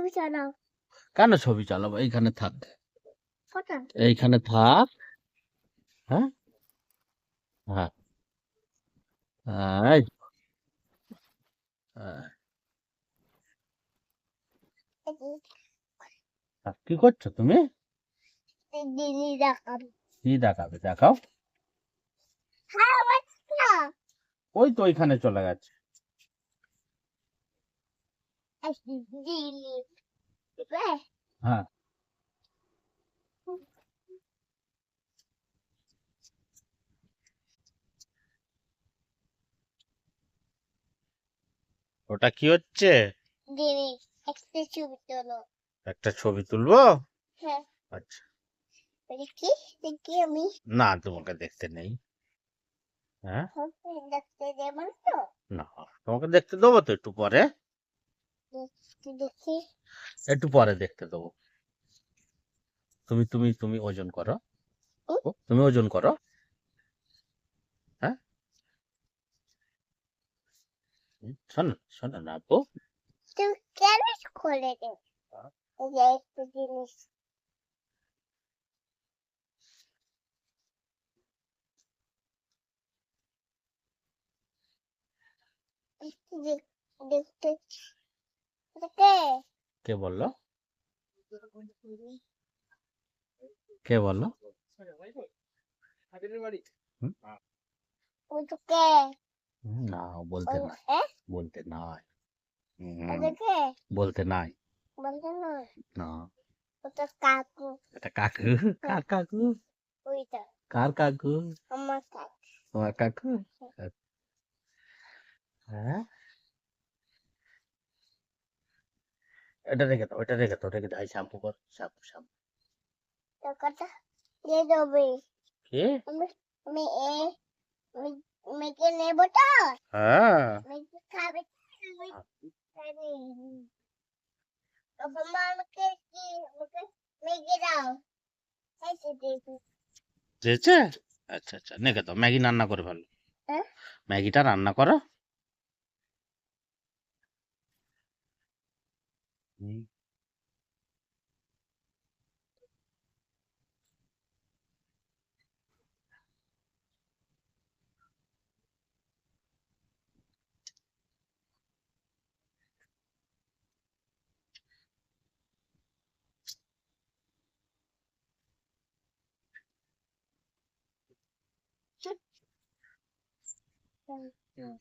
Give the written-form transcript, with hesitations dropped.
ছবি চালাও। কেন ছবি চালাবো? এইখানে থাক, ফটো। এইখানে থাক। হ্যাঁ হ্যাঁ, এই, হ্যাঁ। কি করছো তুমি? দিদি দেখাবো। কি দেখাবে? দেখাও। হ্যাঁ বাচ্চা। ওই তো ওইখানে চলে গেছে। দিদি হ্যাঁ, ওটা কি হচ্ছে? দিদি একটা ছবি তোলো। একটা ছবি তুলবো? হ্যাঁ। আচ্ছা। দেখি দেখি আমি না, তোমাকে দেখতে নেই। হ্যাঁ, দেখতে দেবেন তো? না, তোমাকে দেখতে দেবো তো একটু পরে। দেখি একটু পরে দেখতে দেবো। তুমি তুমি তুমি ওজন করো। তুমি ওজন করো। হ্যাঁ, শোনো শোনো না আপু। তুমি কেন খুলে দে? এই যে একটা জিনিস দেখতে দেখতে কে বললো? কে বললো? হুম? ওটাকে না, বলতে নাই, বলতে নাই। ওটাকে বলতে নাই। বলতে না না, ওটা কাকু। এটা কাকু। কার কাকু? ওইটা কার কাকু? আমার কাকু। তোমার কাকু? হ্যাঁ, এটা রেখে দাও, এটা রেখে দাও, রেখে দাও। শ্যাম্পু কর, শ্যাম্পু শ্যাম্পু। টাকাটা দিয়ে দেবে। কি? আমি আমি এ আমি মেয়েকে নেবো তো? হ্যাঁ, মেয়েকে খাবে আমি খাবে। বাবা আমাকে কি আমাকে মেয়েকে দাও। এই যে দেখি। চেয়েছে? আচ্ছা আচ্ছা, রেখে দাও। ম্যাগি রান্না করে ভালো। হ্যাঁ ম্যাগিটা রান্না করো। হুম। হুম, হুম।